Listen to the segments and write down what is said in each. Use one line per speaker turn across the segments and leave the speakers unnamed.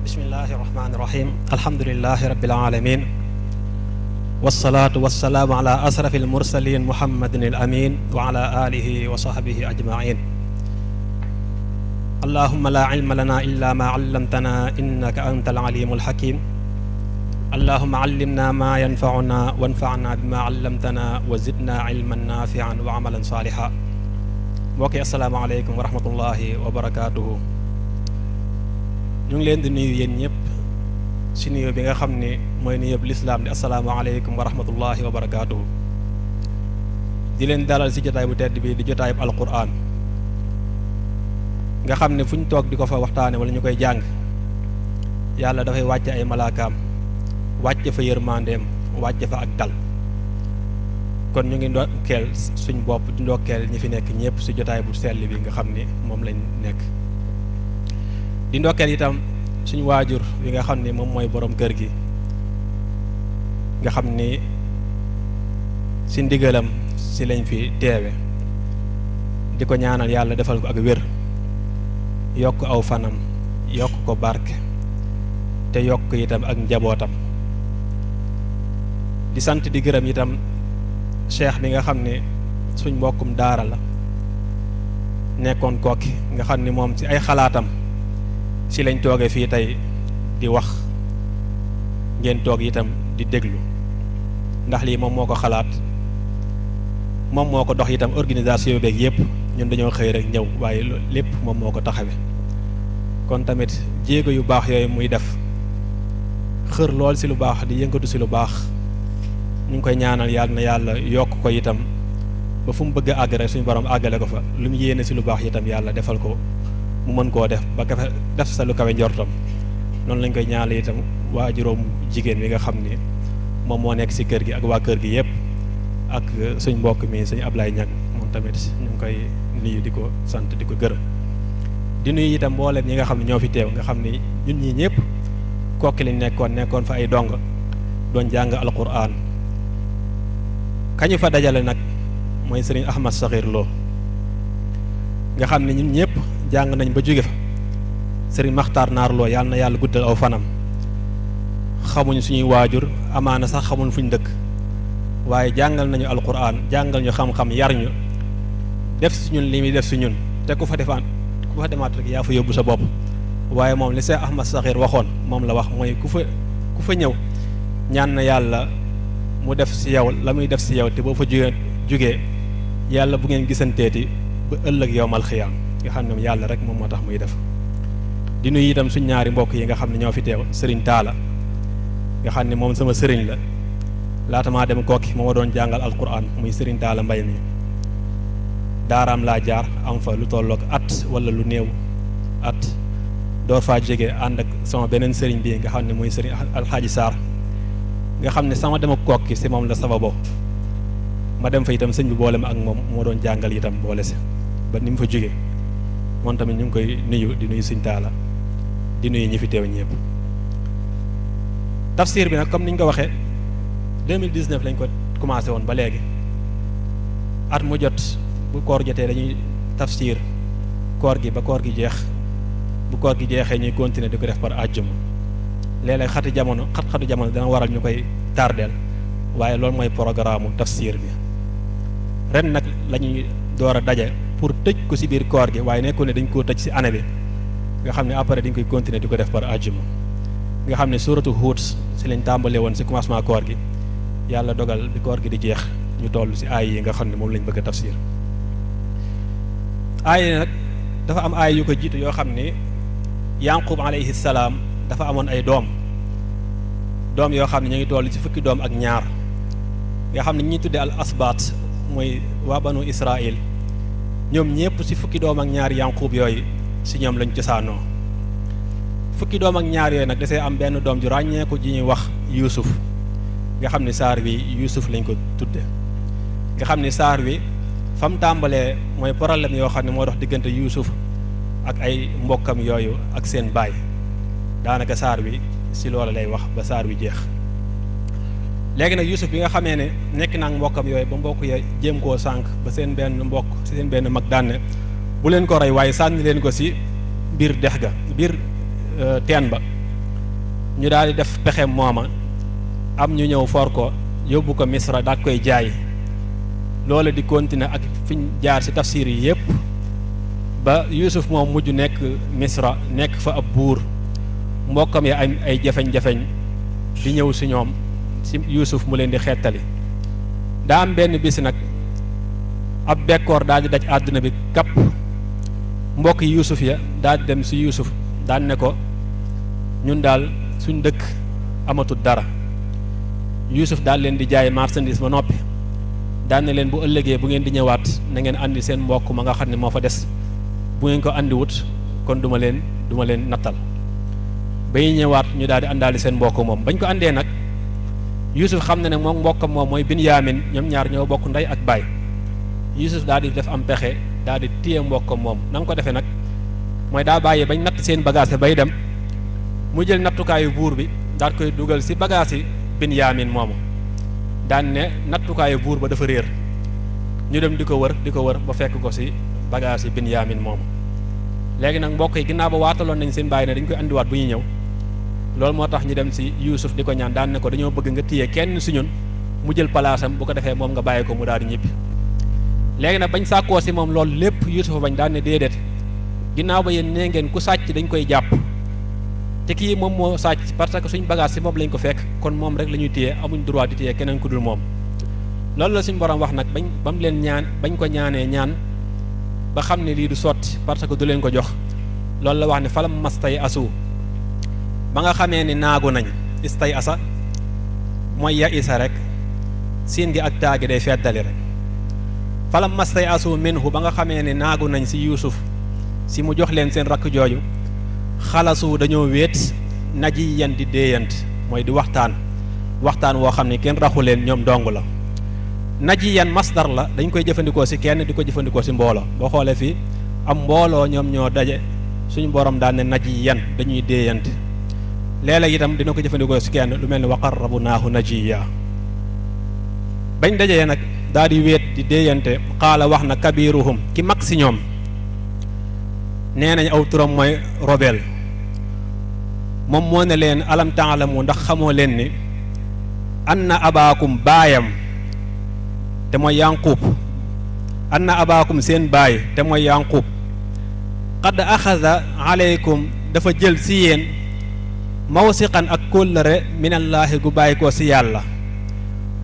bismillahi irrahmani irrahim alhamdulilahi rabbil alamin wasalaatu wasalaamu ala asrafi almursalin muhammadin al amin wa ala alihi wa sahbihi ajmain allahumma la ilma lana illa ma allamtana innaka anta alalimu alhakim allahumma allimna ma yanfauna wanfana bima allamtana wa zidna ilman nafian wa amalan saliha mbokki assalaamu aleykum wa rahmatullahi wa barakatuhu ñu ngi leen di nuyu yéen ñëpp si nuyu bi nga xam ne mooy nuyub lislaam di asalaamaaleykum wa rahmatullahi wa barakaatuhu di leen dalal si jotaay bu tedd bi di jotaayub alquran nga xam ne fu ñu toog di ko fa waxtaane wala ñu koy jàng yàlla dafay wàcce ay malaakaam wàcce fa yërmandeem wàcce fa ak dal kon ñu ngi ndokkeel suñ bopp di ndokkeel ñi fi nekk ñëpp si jotaay bu sell bi nga xam ne moom lañ nekk di ndokkeel itam suñu waajur wi nga xam ne moom mooy borom kër gi nga xam ni si ndigalam si lañ fi teewe di ko ñaanal yàlla defal ko ak wér yokk aw fanam yokk ko barke te yokk itam ak njabootam di sant di gërëm itam cheikh bi nga xam ne suñ mbokkum daara la nekkoon Kokki nga xam ni moom ci ay xalaatam si lañ toogee fii tey di wax ngeen toog itam di déglu ndax lii moom moo ko xalaat moom moo ko dox itam organisation beeg yëpp ñun dañoo xëy rek ñëw waaye lépp moom moo ko taxawe kon tamit jéego yu baax yooyu muy def xër lool si lu baax di yëngatu si lu baax ñu ngi koy ñaanal yàlla na yàlla yokk ko itam ba fu mu bëgg a àgg rek suñu borom àggale ko fa lu mu yéene si lu baax itam yàlla defal ko mu mën koo def ba kafe def sa lu kawe njortam noonu lañ koy ñaanal itam waa juróom jigéen wi nga xam ni moom moo nekk si kër gi ak waa kër gi yëpp ak suñ mbokk mi suñu Ablaye Ñang moom tamit ñu ngi koy nuyu di ko sant di ko gërëm di nuyu itam mbooleem ñi nga xam ne ñoo fi teew nga xam ni ñun ñii ñëpp Kokki lañ nekkoon fa ay dong doon jàng alquran kañu fa dajale nag mooy sëriñ Ahmad Sakhir Lo nga xam ne ñun ñëpp jàng nañ ba jóge fa sëriñ Maxtaar Naar Lo yàlla na yàlla guddal aw fanam xamuñ suñuy waajur amaana sax xamuñ fuñ dëkk waaye jàngal nañu alquran jàngal ñu xam-xam yar ñu def si ñun li muy def si ñun te ku fa demaat rek yaa fa yóbbu sa bopp waaye moom li Seex Ahmad Sakhir waxoon moom la wax mooy ku fa ñëw ñaan na yàlla mu def si yow la muy def si yow te boo fa jógee yàlla bu ngeen gisanteeti ba ëllëg yowmal xiyaam nga xam ne yàlla rek moom moo tax muy def di nuyu itam suñ ñaari mbokk yi nga xam ne ñoo fi teew sëriñ Taala nga xam ne moom sama sëriñ la laata maa dem Kokki moo ma doon jàngal alquran muy sëriñ Taala Mbay mi daaraam laa jaar am fa lu tolloog at wala lu néew at door faa jóge ànd ak sama beneen sëriñ bi nga xam ne muy sëriñ Alxaaji Saar nga xam ne sama dem ak Kokki si moom la sababoo ma dem fa itam sëñ bi boole ma ak moom moo doon jàngal itam boole si ba ni mu fa jógee moom tamit ñu ngi koy nuyu di nuyu sëñ Taala di nuyu ñi fi teew ñëpp tafsir bi nag comme niñ ko waxee 2019 lañ ko commencé woon ba léegi at mu jot bu koor jotee dañuy tafsir koor gi ba koor gi jeex bu koor gi jeexee ñuy continuer di ko def par àjjuma léeg-léeg xatu jamono dana waral ñu koy tardeel waaye loolu mooy programme tafsir bi ren nag la ñuy door a daje pour tëj ko ci biir koor gi waaye nekkul ne dañ koo tëj ci année bi nga xam ne après dañ koy continuer di ko def par àjjuma nga xam ne suratu Huud ci lañ tàmbalee woon ci commencement koor gi yàlla dogal bi koor gi di jeex ñu toll ci aay yi nga xam ne moom lañ bëgg a tafsir aay yi nag dafa am aay yu ko jiitu yoo xam ne Yaqub alayhi salaam dafa amoon ay doom yoo xam ne ñu ngi toll ci fukki doom ak ñaar nga xam ne ñi tuddee al asbaat mooy waa banu Israël ñoom ñëpp ci fukki doom ak ñaar Yaqub yooyu ci ñoom lañ cosaanoo fukki doom ak ñaar yooyu nag dasee am benn doom ju ràññeeku ji ñuy wax Yuusuf nga xam ne saar wi Yuusuf lañ ko tudde nga xam ne saar wi fa mu tàmbalee mooy problème yoo xam ne moo dox diggante Yuusuf ak ay mbokkam yooyu ak seen baay daanaka saar wi ci loola lay wax ba saar wi jeex léegi nag Yuusuf bi nga xamee ne nekk naa mbokkam yooyu ba mbokk ya jéem koo sànq ba seen benn mag daan ne bu leen ko rey waaye sànni leen ko ci biir dex ga biir teen ba ñu daal di def pexe mooma am ñu ñëw for ko yóbbu ko Misra daal koy jaay loola di continuer ak fiñ jaar ci tafsir yi yépp ba Yuusuf moom mujj nekk Misra nekk fa ab buur mbokkam ya ay jafeñ-jafeñ di ñëw ci ñoom ci Yuusuf mu leen di xettali daa am benn bis nag ab bekkoor daal di daj àdduna bi kapp mbokk yi Yuusuf ya daal di dem ci Yuusuf daan ne ko ñun daal suñ dëkk amatul dara Yuusuf daal leen di jaay marchandise ba noppi daan ne leen bu ëllëgee bu ngeen di ñëwaat na ngeen andi seen mbokk ma nga xam ne moo fa des bu ngeen ko andi wut kon duma leen nattal ba ñu ñëwaat ñu daal di àndaali seen mbokk moom bañ ko àndee nag Yuusuf xam na ne moom mbokkam moom mooy Binyaamin ñoom ñaar ñoo bokk ndey ak baay Yuusuf daal di def am pexe daal di téye mbokkam moom na nga ko defee nag mooy daa bàyyi bañ natt seen bagage bay dem mu jël nattukaayu buur bi daal koy dugal ci bagage yi Binyaamin moomu daan ne nattukaayu buur ba dafa réer ñu dem di ko wër ba fekk ko ci bagage yi Binyaamin moomu léegi nag mbokk yi ginnaaw ba waataloon nañ seen bàyyi ne dañ koy andiwaat bu ñuy ñëw loolu moo tax ñu dem ci Yuusuf di ko ñaan daan ne ko dañoo bëgg nga téye kenn ci ñun mu jël palaasam bu ko defee moom nga bàyyi ko mu daal di ñibbi léegi nag bañ sàkkoo ci moom loolu lépp Yuusuf bañ daan ne déedéet ginnaaw ba yéen nee ngeen ku sàcc dañ koy jàpp te kii moom moo sàcc parce que suñ bagage ci moom lañ ko fekk kon moom rek la ñuy téye amuñ droit di téye keneen ku dul moom loolu la suñ borom wax nag ba mu leen ñaan bañ ko ñaanee ñaan ba xam ne lii du sotti parce que du leen ko jox loolu la wax ne falam mastay asu ba nga xamee ni naagu nañ istay asa mooy ya isa rek siin gi ak taagi day feddali rek falam mastay asu minhu ba nga xamee ni naagu nañ ci Yuusuf ci mu jox leen seen rakk jooju xalasu dañoo wéet naji yan di déeyant mooy di waxtaan woo xam ne kenn raxu leen ñoom dong la naji yan masdar la dañ koy jëfandikoo ci kenn di ko jëfandikoo ci mbooloo boo xoolee fii am mbooloo ñoom ñoo daje suñu borom daan ne naji yan dañuy déeyant léeg-léeg itam dina ko jëfandikoo ci kenn lu mel ni wa qarrabnaahu najiya bañ dajee nag daal di wéet di déeyante xaala wax na kabiruhum ki mag ci ñoom nee nañ aw turam mooy Robel moom moo ne leen alam taalamu ndax xamoo leen ni anna abaakum baayam te mooy Yanqub anna abaakum seen baay te mooy Yanqub qad axada aleykum dafa jël ci yéen mawsiqan ak kóllëre minallaahi gu bàyyi ko ci yàlla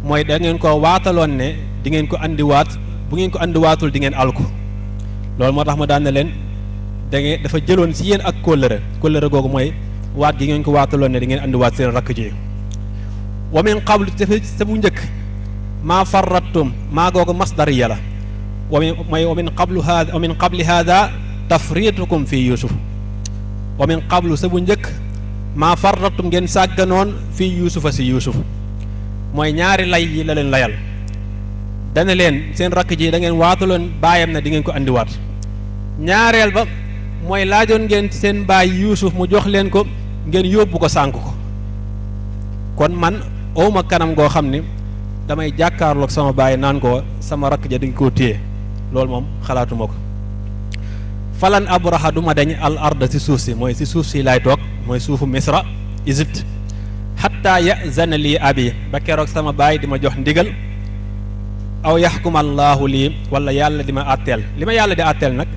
mooy da ngeen ko waataloon ne di ngeen ko andiwaat bu ngeen ko andiwaatul di ngeen alku loolu moo tax ma daan ne leen dafa jëloon ci yéen ak kóllëre googu mooy waat gi ngeen ko waataloon ne di ngeen andiwaat seen rakk ji wa min qablu te bu njëkk maa farrattum maa googu masdariya la wa min qabli hada tafritukum fi Yuusuf wa min qablu sa bu njëkk maa farrattum ngeen sàgganoon fii Yuusufa ci Yuusuf mooy ñaari lay yi la leen layal dana leen seen rakk ji da ngeen waataloon baayam ne di ngeen ko andiwaat ñaareel ba mooy laajoon ngeen seen baay Yuusuf mu jox leen ko ngeen yóbbu ko sànk ko kon man awma kanam goo xam ni damay jàkkaarloog sama baay naan ko sama rakk ja di nga koo téye loolu moom xalaatuma ko falan abraha du ma dañ al arda ci suuf si mooy ci suuf si laay toog mooy suufu Misra Égypte xatta yazana lii abi ba keroog sama baay di ma jox ndigal aw yaxkum allaahu lii wala yàlla di ma àtteel li ma yàlla di àtteel nag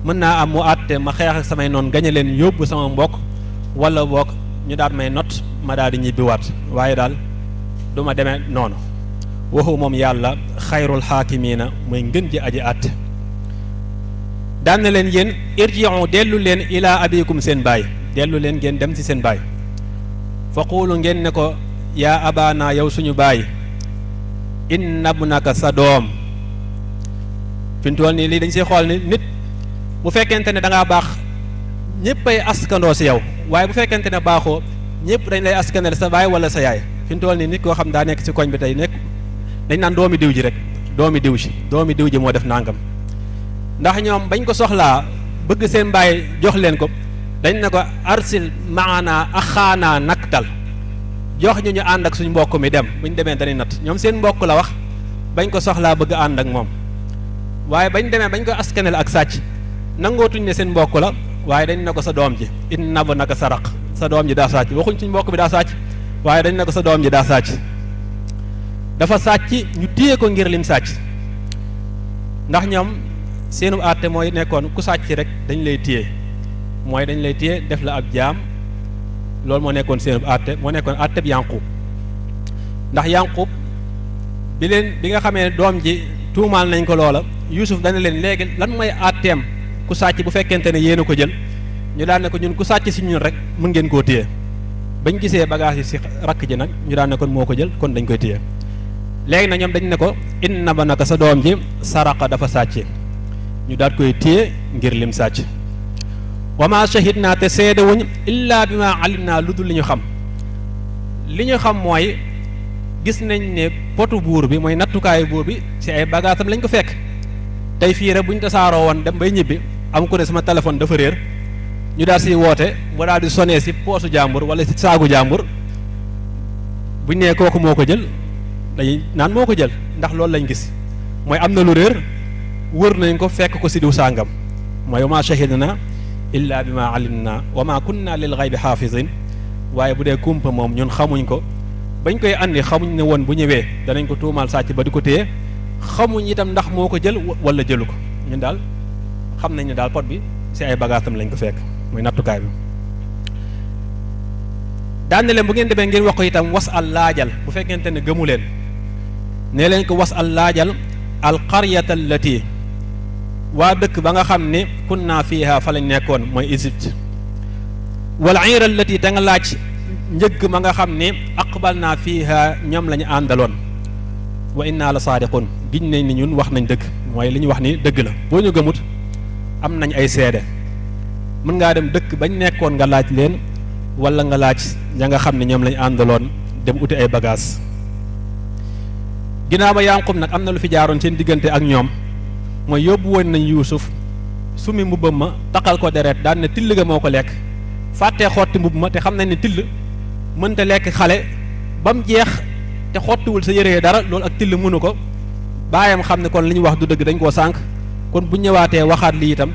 mën naa am mu àtte ma xeex ak samay noon gañe leen yóbbu sama mbokk wala boog ñu daal may not ma daal di ñibbiwaat waaye daal du ma demee noonu waxu moom yàlla xayrul xaakimiina mooy ngën ji aji àtte daan na leen yéen irji'u dellu leen ilaa abikum seen baay dellu leen ngeen dem ci seen baay fa quulu ngeen ne ko yaa abaana yow suñu baay inna ibnaka sa doom fi mu toll nii lii dañ see xool ni nit bu fekkente ne da ngaa baax ñëppay askandoo si yow waaye bu fekkente ne baaxoo ñëpp dañ lay askanel sa baay wala sa yaay fi mu toll nii nit koo xam daa nekk ci koñ bi tey nekk dañ naan doomi diw ji rek doomi diw ji moo def nangam ndax ñoom bañ ko soxlaa bëgg seen baay jox leen ko dañ ne ko arsil maana axaana naktal jox ñu ànd ak suñ mbokk mi dem buñ demee dañuy natt ñoom seen mbokk la wax bañ ko soxlaa bëgg ànd ak moom waaye bañ demee bañ ko askanel ak sàcc nangootuñ ne seen mbokk la waaye dañ ne ko sa doom ji inna ibnaka saraq sa doom ji daa sàcc waxuñ suñ mbokk bi daa sàcc waaye dañ ne ko sa doom ji daa sàcc dafa sàcc ñu téye ko ngir lim sàcc ndax ñoom seenu àtte mooy nekkoon ku sàcc rek dañ lay téye mooy dañ lay téye def la ab jaam loolu moo nekkoon seenu àtte moo nekkoon àtte bi Yaqub ndax Yaqub bi nga xamee doom ji tuumaal nañ ko loola Yuusuf dana leen léegi lan mooy àtteem ku sàcc bu fekkente ne yéen a ko jël ñu daan ne ko ñun ku sàcc si ñun rek mën ngeen koo téye bañ gisee bagage yi si rakk ji nag ñu daan ne kon moo ko jël kon dañ koy téye léegi nag ñoom dañ ne ko inna ba naka sa doom ji saraqa dafa sàcce ñu daat koy téye ngir lim sàcc wa ma shahid naa te seede wuñ illaa bi ma alim naa lu dul li ñu xam mooy gis nañ ne potu buur bi mooy nattukaayu buur bi ci ay bagaasam lañ ko fekk tey fii rek bu ñu tasaaroo woon dem bay ñibbi am ku ne sama téléphone dafa réer ñu daal si woote mu daal di sonné si poosu jàmbur wala si saagu jàmbur buñ nee kooku moo ko jël dañuy naan moo ko jël ndax loolu lañ gis mooy am na lu réer wër nañ ko fekk ko si diw sàngam mooy wa maa shahidna illa bi ma alimna wa ma kunna lil ghaybi xaafizin waaye bu dee kumpa moom ñun xamuñ ko bañ koy andi xamuñ ne woon bu ñëwee danañ ko tuumaal sàcc ba di ko téye xamuñ itam ndax moo ko jël wala jëlu ko ñun daal xam nañ ne daal pot bi si ay bagaasam lañ ko fekk mooy nattukaay bi daan ne leen bu ngeen demee ngeen wax ko itam was al laajal bu fekkente ne gëmu leen nee leen ko was al laajal al qaryata allati waa dëkk ba nga xam ne kunna fiha fa lañ nekkoon mooy Égypte wal ayra allati te nga laaj njëgg ma nga xam ne aqbal naa fiha ñoom la ñu àndaloon wa inna la saadiqun giñ nañ ni ñun wax nañ dëgg mooy li ñu wax ni dëgg la boo ñu gëmut am nañ ay seede mën ngaa dem dëkk bañ nekkoon nga laaj leen wala nga laaj ña nga xam ne ñoom lañ àndaloon dem uti ay bagages ginnaaw ba Yaqub nag am na lu fi jaaroon seen diggante ak ñoom mooy yóbbu woon nañ Yuusuf sumi mbubbam ma taqal ko deret daan ne till ga moo ko lekk fàttee xotti mbubb ma te xam nañ ne till mënta lekk xale ba mu jeex te xottiwul sa yëree dara loolu ak till mënu ko baayam xam ne kon li ñu wax du dëgg dañ koo sànq kon bu ñëwaatee waxaat lii itam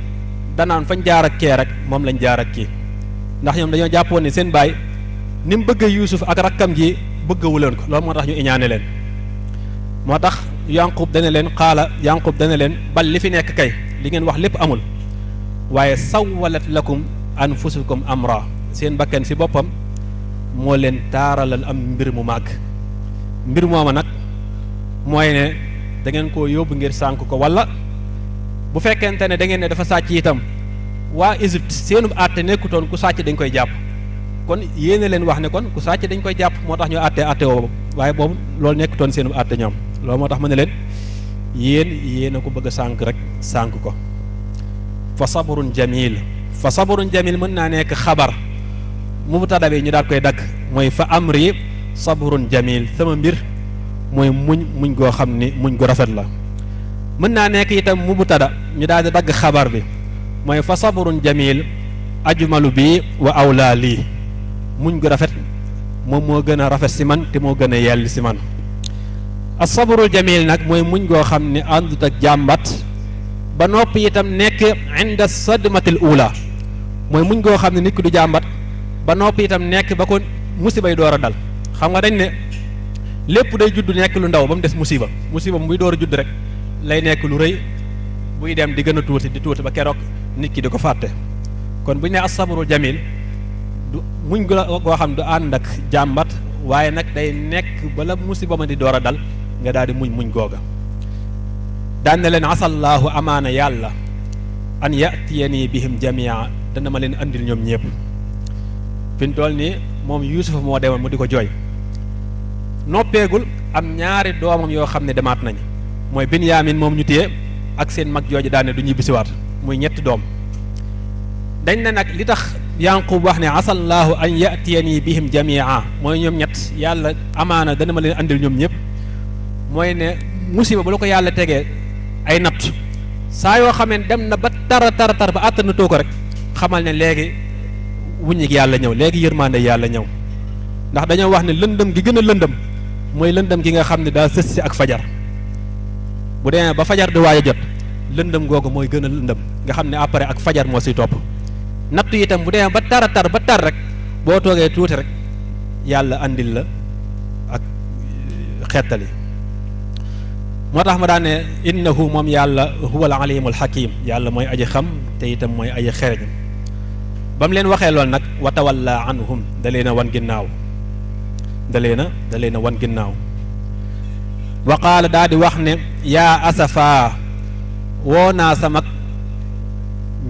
danaan fañ jaar ak kee rek moom lañ jaar ak kii ndax ñoom dañoo jàppoon ne seen baay ni mu bëgg Yuusuf ak rakkam ji bëggawuleen ko loolu moo tax ñu iñaane leen moo tax Yaqub dana leen bal li fi nekk kay li ngeen wax lépp amul waaye sawwalat lakum anfusukum amra seen bakkan si boppam moo leen taaralal am mbir mu màgg mbir mooma nag mooy ne da ngeen koo yóbbu ngir sànk ko wala bu fekkente ne da ngeen ne dafa sàcc itam waa Égypte seenub àtte nekkutoon ku sàcc dañ koy jàpp kon yéene leen wax ne kon ku sàcc dañ koy jàpp moo tax ñu àtte woowu waaye boobu loolu nekkutoon seenub àtte ñoom loolu moo tax ma ne leen yéen a ko bëgg a sànk rek sànk ko fa sabrun jamil mën naa nekk xabar mubtada bi ñu daal koy dagg mooy fa amri sabrun jamil sama mbir mooy muñ goo xam ni muñ gu rafet la mën naa nekk itam mubtada ñu daal di dagg xabar bi mooy fa sabrun jamil ajmalu bi wa awlaa lii muñ gu rafet moom moo gën a rafet si man te moo gën a yell si man as-sabrul jamil nag mooy muñ goo xam ne àndut ak jàmbat ba noppi itam nekk inda sadmatil ula mooy muñ goo xam ne nit ki du jàmbat ba noppi itam nekk ba ko musibay door a dal xam nga dañ ne lépp day judd nekk lu ndaw ba mu des musiba muy door a judd rek lay nekk lu rëy buy dem di gën a tuuti ba keroog nit ki di ko fàtte kon bu ñu ne as-sabrul jamil du muñ goo xam du ànd ak jàmbat waaye nag day nekk bala musiba ma di door a dal nga daal di muñ googa daan na leen asallaahu amaana yàlla an yatiyani bihim jamia dana ma leen andil ñoom ñëpp fi mu toll nii moom Yuusuf moo demoon mu di ko jooy noppeegul am ñaari doomam yoo xam ne demaat nañ mooy Binyaamin moom ñu téye ak seen mag jooju daan ne du ñibbisiwaat muy ñetti doom dañ ne nag li tax Yaqub wax ne asallaahu an yatiyani bihim jamia mooy ñoom ñett yàlla amaana dana ma leen andil ñoom ñëpp mooy ne musiba bu la ko yàlla tegee ay natt saa yoo xamee dem na ba tar ba àttanatoo ko rek xamal ne léegi wuññik yàlla ñëw léegi yërmande yàlla ñëw ndax dañoo wax ne lëndëm gi gën a lëndëm mooy lëndëm gi nga xam ne daa sës si ak fajar bu demee ba fajar di waaj a jot lëndëm googu mooy gën a lëndëm nga xam ne après ak fajar moo siy topp nattu itam bu demee ba tar rek boo toogee tuuti rek yàlla andil la ak xettali. moo tax ma daan ne innahu moom yàlla huwa al alimul hakim, yàlla mooy aji xam te itam mooy aji xereñ. ba mu leen waxee lool nag wa tawalla anhum da leen a wan ginnaaw da leen a wan ginnaaw. wa qaala daa di wax ne yaa asafa woo naa sama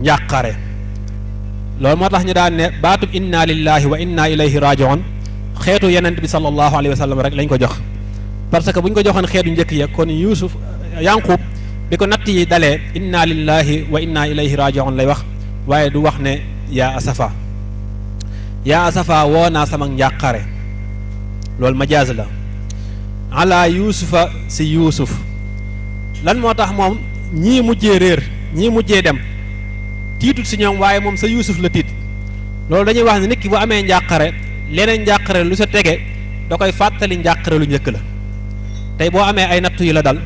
njàqare. loolu moo tax ñu daan ne baatub inna lillahi wa inna ilayhi rajiun xeetu yenent bi sallallahu alayhi wa sallam rek lañ ko jox, parce que bu ñu ko joxoon xeetu njëkk ya kon Yuusuf Yanqub bi ko natt yi dalee inna lillahi wa inna ilayhi rajiun lay wax, waaye du wax ne yaa asafa woo naa sama njàqare. loolu majaaz la ala yuusufa si yuusuf. lan moo tax moom ñii mujjee réer ñii mujjee dem tiitut si ñoom, waaye moom sa yuusuf la tiit. loolu dañuy wax ne nit ki bu amee njàqare leneen njàqare lu sa tege da koy fàttali njàqare lu njëkk la. tey boo amee ay nattu yi la dal,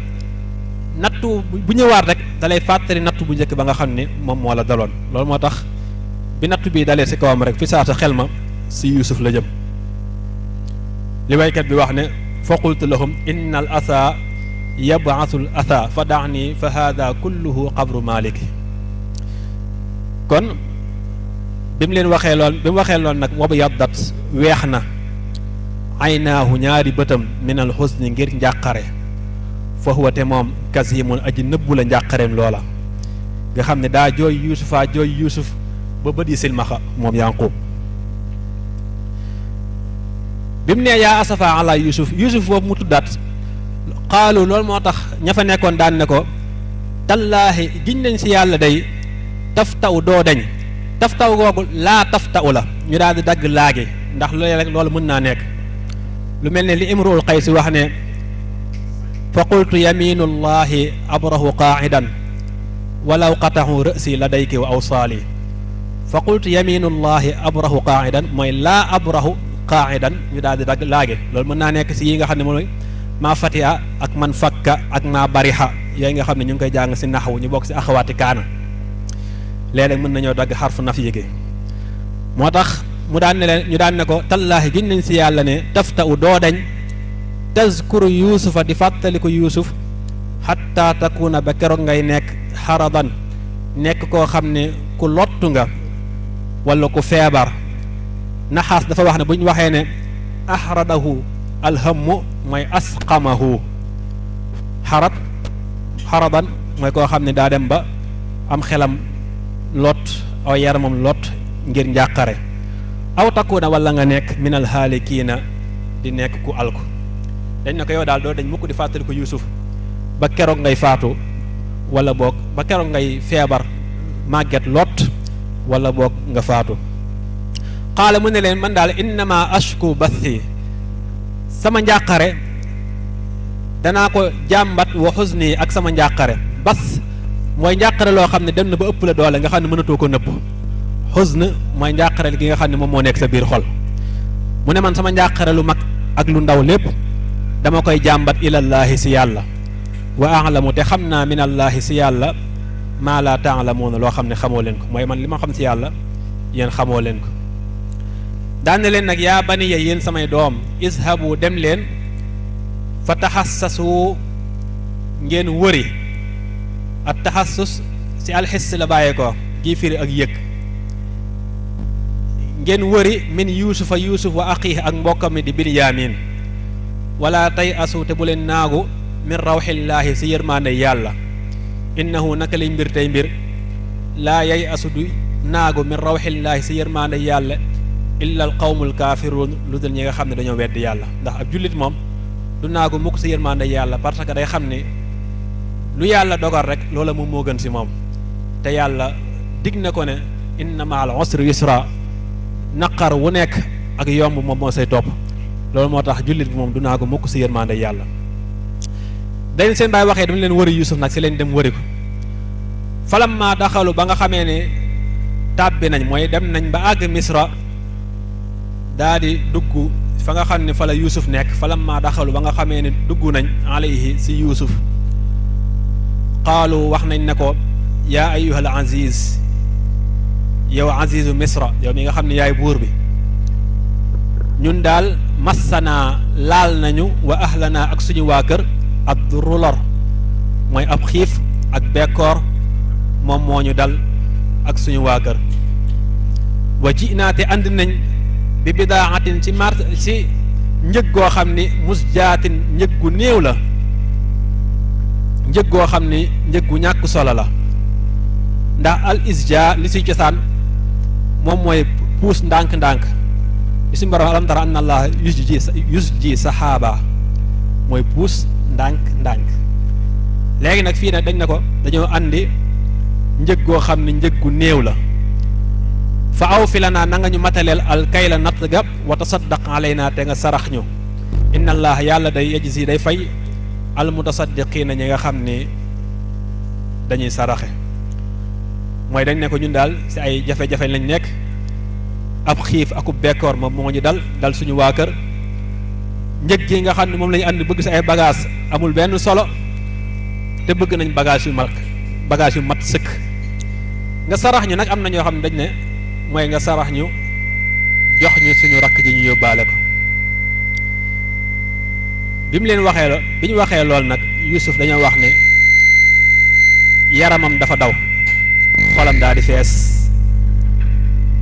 nattu bu ñëwaat rek da lay fàttali nattu bu njëkk ba nga xam ne moom moo la daloon. loolu moo tax bi nattu bii dalee si kawam rek fi saa sa xel ma si yuusuf la jëm. li waykat bi wax ne fa qultu lahum inna al asa yab'athu al asa fa da'ni fa hada kulluhu qabru maliki. kon bi mu leen waxee lool nag wabu yaddat weex na aynaahu ñaari bëtam minal xusni ngir njàqare fa huwa te moom kasimun aji nëbbu la njàqareem loola nga xam ne daa jooy yuusuf ba bët yi silmaxa moom Yanqub. bi mu nee yaa asafa ala yuusuf boobu mu tuddaat xaalu loolu moo tax ña fa nekkoon daan ne ko tallaahi giñ nañ si yàlla day taf taw doo dañ. taf taw googu laa taf taw la ñu daal di dagg laagi ndax loolu mën naa nekk. lu mel ne li imruul qays wax ne fa qultu yaminullahi abrahu qaa'idan walaw qatahu ra'si ladayki wa awsaali. fa qultu yaminullahi abrahu qaa'idan mooy laa abrahu qaa'idan ñu daal di dagg laage. loolu mën naa nekk si yi nga xam ne mooy maa fatiha ak man fakka ak maa bariha yooyu nga xam ne ñu ngi koy jàng si naxwu ñu bokk si axawaati kaana. léeg-léeg mën nañoo dagg xarfu naf yéege. moo tax mu daan ne leen ñu daan ne ko tallaahi giñ nañ si yàlla ne tafta u doo dañ tazkuru yuusufa di fàttaliku yuusuf xatta takuna ba keroog ngay nekk xaradan nekk koo xam ne ku lottu nga wala ku feebar. naxaas dafa wax ne bu ñu waxee ne axradahu alhammu mooy asqamahu. xaradan mooy koo xam ne daa dem ba am xelam lot aw yaramam lot ngir njàqare. aw takuna wala nga nekk minal haalikiina di nekk ku alku. dañ ne ko yow daal doo dañ mukk di fàttali ko Yuusuf ba keroog ngay faatu wala boog ba keroog ngay feebar màgget lot wala boog nga faatu. xaala mu ne leen man daal innama ashku bathi sama njàqare danaa ko jàmbat wa xuzni ak sama njàqare. bas mooy njàqare loo xam ne dem na ba ëpp la doole nga xam ne mënatoo ko nëpp. xusn mooy njàqare gi nga xam ne moom moo nekk sa biir xol. mu ne man sama njàqare lu mag ak lu ndaw lépp dama koy jàmbat ilallaahi si yàlla. wa aalamu te xam naa minallaahi si yàlla maa laa taalamuuna loo xam ne xamoo leen ko mooy man li ma xam si yàlla yéen xamoo leen ko. daan na leen nag yaa baniya yéen samay doom izhabu dem leen fa taxassasu ngeen wëri. at taxassus si alxis la bàyyee ko gii firi ak yëg. ngeen wëri min yuusufa yuusuf wa axiihi ak mbokkam mi di bilyaamin wala tay asu te bu leen naagu min rawxillaahi si yërmaande yàlla. innahu naka lay mbir tey mbir laa yay asu du naagu min rawxillaahi si yërmaande yàlla illa al qawmul kaafiruun lu dul ñi nga xam ne dañoo weddi yàlla. ndax ab jullit moom du naagu mukk si yërmaande yàlla parce que day xam ne lu yàlla dogal rek loola moom moo gën si moom. te yàlla dig na ko ne inna ma'al usri yusra naqar wu nekk ak yomb moom moo say topp. loolu moo tax jullit bi moom du naagu mukk si yërmaande yàlla. dañ seen baay waxee dama leen wëri Yuusuf nag si leen dem wëri ko. falamma daxalu ba nga xamee ne tàbbi nañ mooy dem nañ ba àgg Misra daa di dugg fa nga xam ne fa la Yuusuf nekk. falamma daxalu ba nga xamee ne dugg nañ alayhi si Yuusuf qaalu wax nañ ne ko yaa ayyuhal aziz yow azizu Misra yow mi nga xam ne yaay buur bi ñun daal massanaa laal nañu wa ahlanaa ak suñu waa kër ab rulor mooy ab xiif ak bekkoor moom moo ñu dal ak suñu waa kër wa ji naate ànd nañ bi bidaatin ci ci njëg goo xam ni musjaatin njëg gu néew la njëg goo xam ni njëg gu ñàkk solo la ndax al isja li si cosaan moom mooy puus ndànk-ndànk li si borom alam tara anna allah yusji saxaaba mooy puus ndànk-ndànk léegi nag fii nag dañ na ko dañoo andi njëg goo xam ni njëg gu néew la fa aw fi la naa na nga ñu mataleel al kayla natt ga wa tasaddaq alayna te nga sarax ñu inna allah yàlla day yajzi day fay al mutasaddiqiina ñi nga xam ni dañuy saraxe mooy dañ ne ko ñun daal ci ay jafe-jafe lañ nekk ab xiif akub bekkoor moom moo ñu dal suñu waa kër njëg gi nga xam ne moom lañu ànd bëgg ci ay bagage amul benn solo te bëgg nañ bagage yu mat sëkk nga sarax ñu nag am na ñoo xam ne dañ ne mooy nga sarax ñu jox ñu suñu rakk ji ñu yóbbaale ko bi mu leen waxee bi ñu waxee lool nag Yuusuf dañoo wax ne yaramam dafa daw xolam daa di fees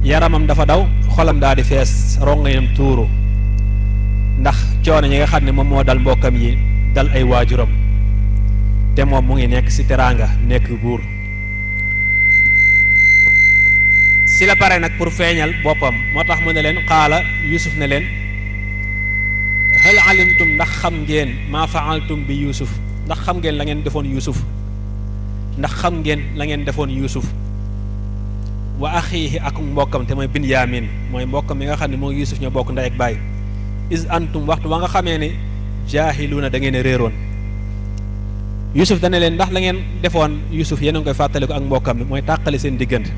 yaramam dafa daw xolam daa di fees rongañam tuuru ndax coono ñi nga xam ne moom moo dal mbokkam yi dal ay waajuram te moom mu ngi nekk ci teraanga nekk buur si la pare nag pour feeñal boppam moo tax mu ne leen xaala Yuusuf ne leen hal alimtum ndax xam ngeen maa faaltum bi Yuusuf ndax xam ngeen la ngeen defoon Yuusuf ndax xam ngeen la ngeen defoon Yuusuf wa axiihi ak mbokkam te mooy Binyaamin mooy mbokkam mi nga xam ne moo Yuusuf ñoo bokk ndey ak baay is antum waxtu wa nga xamee ne jaahiluuna da ngeen a réeroon Yuusuf dana leen ndax la ngeen defoon Yuusuf yéen a ngi koy fàttali ko ak mbokkam mi mooy tàqali seen diggante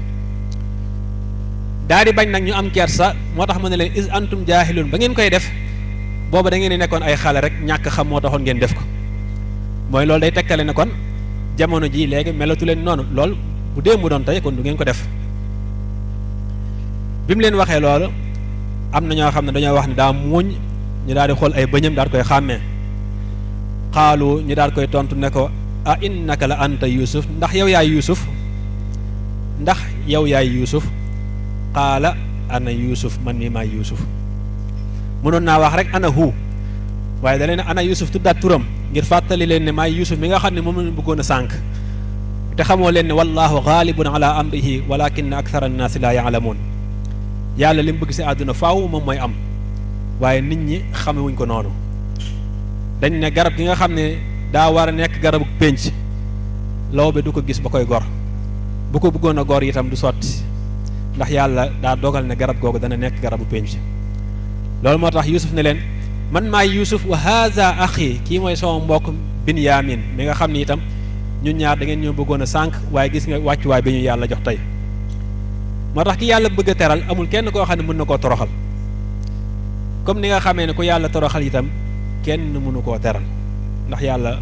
daal di bañ nag ñu am kersa moo tax mu ne leen is antum jaahiluun ba ngeen koy def booba da ngeen di nekkoon ay xale rek ñàkk xam moo taxoon ngeen def ko mooy loolu day tekkale ne kon jamono jii léegi melatu leen noonu lool bu démb doon tey kon du ngeen ko def bi mu leen waxee loolu am na ñoo xam ne dañoo wax ne daa muuñ ñu daal di xool ay bëñam daal koy xàmmee xaalu ñu daal koy tontu ne ko a innaka la anta Yuusuf ndax yow yaay Yuusuf ndax yow yaay Yuusuf qaala ana Yuusuf man mii maay Yuusuf mënoon naa wax rek ana hu waaye da leen ana Yuusuf tuddaat turam ngir fàttali leen ne maay Yuusuf mi nga xam ne moom lañu bëggoon a sànq te xamoo leen ne wallahu gaalibun ala amrihi walakinna akthara annaasi laa yaalamuun yàlla li mu bëgg ci àdduna faaw moom mooy am waaye nit ñi xamewuñ ko noonu dañ ne garab gi nga xam ne daa war a nekk garabu pénc lawbe du ko gis ba koy gor bu ko bëggoon a gor itam du sotti ndax yàlla daa dogal ne garab googu dana nekk garabu pénc loolu moo tax Yuusuf ne leen man maay Yuusuf wa haza axi kii mooy sama mbokk Binyaamin mi nga xam ni itam ñun ñaar da ngeen ñoo bëggoon a sànq waaye gis nga wàccuwaay bi ñu yàlla jox tey moo tax ki yàlla bëgg a teral amul kenn koo xam ne mën na koo toroxal comme ni nga xamee ne ku yàlla toroxal itam kenn mënu koo teral ndax yàlla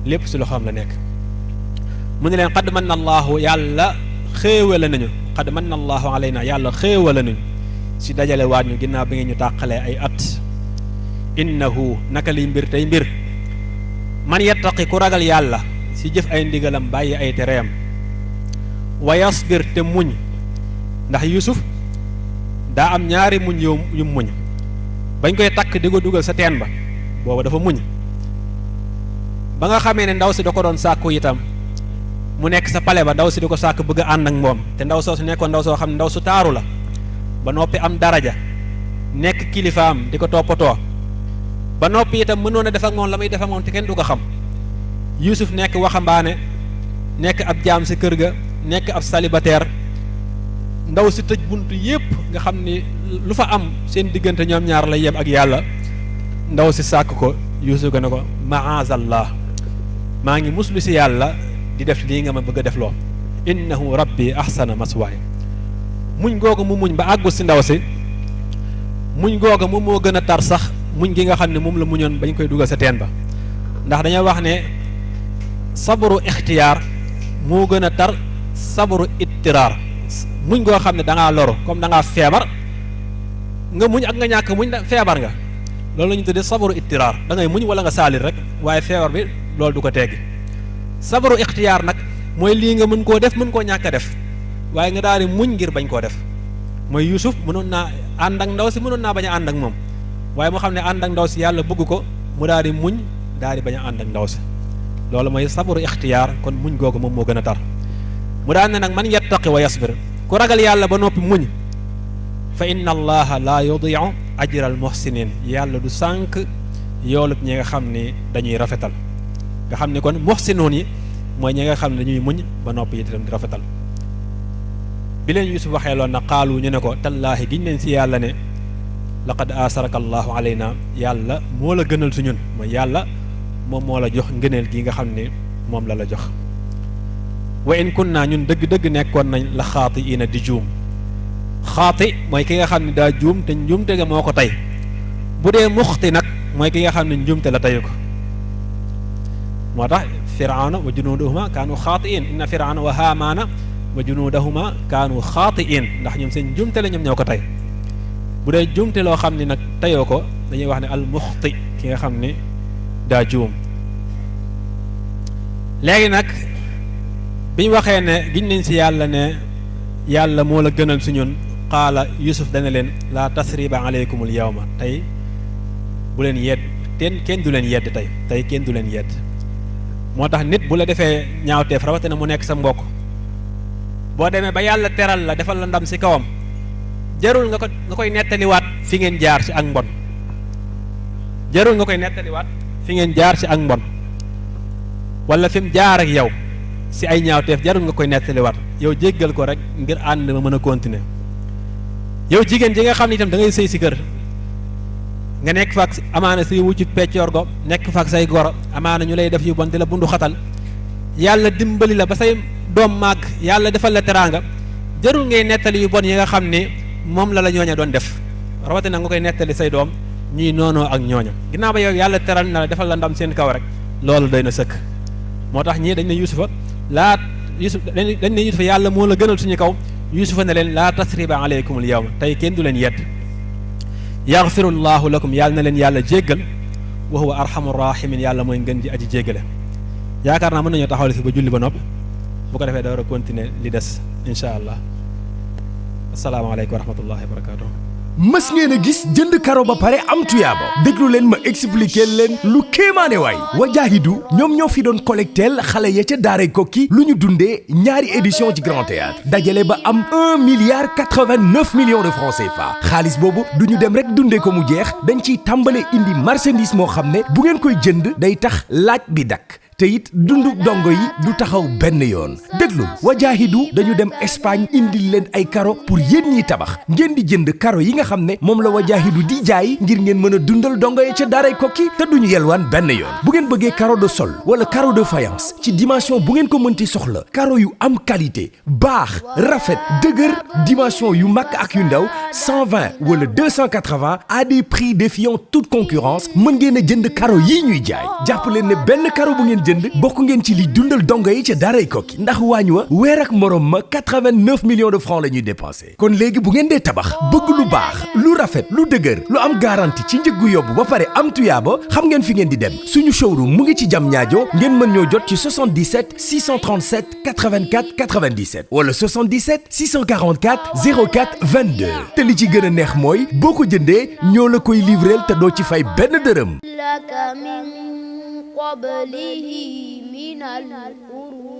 lépp ci loxoom la nekk mu ne leen xad man na allaahu yàlla xéewale nañu xad man na allaahu alayna yàlla xéewale nañu ci dajale waat ñu ginnaaw bi ngeen ñu tàqalee ay at innahu naka liy mbir tey mbir man yattaqi ku ragal yàlla ci jëf ay ndigalam bàyyi ay tereem wa yasbir te muñ ndax Yuusuf daa am ñaari muñ yu muñ bañ koy takk di ko dugal sa teen ba booba dafa muñ ba nga xamee ne ndaw si da ko doon sàkku itam mu nekk sa pale ba ndaw si di ko sàkk bëgg a ànd ak moom te ndaw soo su nekkoon ndaw soo xam ne ndaw su taaru la ba noppi am daraja nekk kilifaam di ko toppatoo ba noppi itam mënoon a def ak moom la muy def ak moom te kenn du ko xam Yuusuf nekk waxambaane nekk ab jaam si kër ga nekk ab célibataire ndaw si tëj bunt yépp nga xam ni lu fa am seen diggante ñoom ñaar lay yem ak yàlla ndaw si sàkk ko Yuusuf ga ne ko maazallah maa ngi muslu si yàlla di def lii nga ma bëgg a def loo innahu rabbi ahsana maswaay muñ googu mu muñ ba àggu si ndaw si muñ googu moom moo gën a tar sax muñ gi nga xam ne moom la muñoon bañ koy dugal sa teen ba ndax dañoo wax ne sabru ixtiyaar moo gën a tar sabru ittiraar muñ goo xam ne da ngaa loru comme da ngaa feebar nga muñ ak nga ñàkk muñ feebar nga loolu la ñu tuddee sabaru ittiraar da ngay muñ wala nga saalit rek waaye feebar bi loolu du ko teggi sabaru ixtiyaar nag mooy lii nga mën koo def mën koo ñàkk a def waaye nga daal di muñ ngir bañ koo def mooy Yuusuf mënoon naa ànd ak ndaw si mënoon naa bañ a ànd ak moom waaye moo xam ne ànd ak ndaw si yàlla bëgg ko mu daal di muñ daal di bañ a ànd ak ndaw si loolu mooy sabaru ixtiyaar kon muñ googu moom moo gën a tar mu daan ne nag man yattaqi wa yasbir ku ragal yàlla ba noppi muñ fa inna allaha laa yudiu ajral muhsinin yàlla du sànq yoolub ñi nga xam ni dañuy rafetal nga xam ni kon muhsinoon yi mooy ñi nga xam ne dañuy muñ ba noppi itam di rafetal bi leen Yuusuf waxee loon na xaalu ñu ne ko tallaahi giñ leen si yàlla ne laqad asaraka allahu alayna yàlla moo la gënal su ñun mooy yàlla moom moo la jox ngëneel gi nga xam ne moom la jox wa in kunna ñun dëgg-dëgg nekkoon nañ la xaatiina di juum xaati mooy ki nga xam ne daa juum te njuumte ga moo ko tey bu dee muxti nag mooy ki nga xam ne njuumte la teyu ko moo tax firaana wa junuudahuma kaanu xaatiin inna firaana wa haamaana wa junuudahuma kaanu xaatiin ndax ñoom seen njuumte la ñoom ñoo ko tey bu dee juumte loo xam ne nag teyoo ko dañuy wax ne al muxti ki nga xam ne daa juum léegi nag biñ waxee ne giñ nañ si yàlla ne yàlla moo la gënal su ñun qaala Yusuf dana leen laa tasriba aleykumul yawma tey bu leen yedd kenn du leen yedd tey kenn du leen yedd moo tax nit bu la defee ñaawteef rawatina mu nekk sa mbokk boo demee ba yàlla teral la defal la ndam si kawam jarul nga koy nettaliwaat fi ngeen jaar ci ak mbon jarul nga koy nettaliwaat fi ngeen jaar ci ak mbon wala fi mu jaar ak yow si ay ñaawteef jarul nga koy nettaliwaat yow jéggal ko rek ngir ànd ma mën a continuer yow jigéen ji nga xam ne itam da ngay sëy si kër nga nekk faak amaana say wuccu peccoor go nekk faak say goro amaana ñu lay def yu bon di la bundu xatal yàlla dimbali la ba say doom màgg yàlla defal la teraanga jarul ngay nettali yu bon yi nga xam ne moom la ñooña doon def rawatina nga koy nettali say doom ñuy noonoo ak ñooña ginnaaw ba yow yàlla teral na la defal la ndam seen kaw rek loolu doy na sëkk moo tax ñii dañ ne Yuusufa dañ ne Yuusufa yàlla moo la gënal suñu kaw Yuusufa ne leen laa tasriba aleykumul yawma tey kenn du leen yedd yaxfirullahu lakum yàlla na leen yàlla jéggal wa huwa arhamur rahimin yàlla mooy ngën ji aji jéggale yaakaar naa mën nañoo taxawle si ba julli ba nopp bu ko defee da war a continuer li des incha allah asalaamaaleykum wa rahmatullahi wa barakatuh
mës ngeen a gis jënd karo ba pare am tuyaaba déglu leen ma expliquer leen lu kéemaane waay Wajaahidu ñoom ñoo fi doon collecteel xale ya ca daaray Kokki lu ñu dundee ñaari édition ci Grand Théâtre dajale ba am 1,89 milliard de francs CFA xaalis boobu du ñu dem rek dundee ko mu jeex dañ ciy tàmbale indi marchandise moo xam ne bu ngeen koy jënd day tax laaj bi dakk te it dundu dongo yi du taxaw benn yoon déglul Wajaahidu dañu dem Espagne indil leen ay karo pour yéen ñiy tabax ngeen di jënd karo yi nga xam ne moom la Wajaahidu di jaay ngir ngeen mën a dundal dongo yi ca daaray Kokki te duñu yelwaan benn yoon bu ngeen bëggee karo de sol wala karo de faïence ci dimension bu ngeen ko mënti soxla karo yu am qualité baax rafet dëgër dimension yu mag ak yu ndaw 120 wala 280 à des prix défiant toute concurrence mën ngeen a jënd karo yii ñuy jaay jàpp leen ne benn karo bu ngeen jënd bokk ngeen ci li dundal dongo yi ca daaray Kokki ndax waañ wa weer ak morom ma 89 millions de francs la ñuy dépensé kon léegi bu ngeen dee tabax bëgg lu baax lu rafet lu dëgër lu am garantie ci njëggu yóbbu ba pare am tuyaaba xam ngeen fi ngeen di dem suñu showroom mu ngi ci Diamniadio ngeen mën ñoo jot ci 77 637 84 97 wala 77 644 04 22 te li ci gën a neex mooy boo ko jëndee ñoo la koy livreel te doo ci fay benn dërëm.
قبله من القرون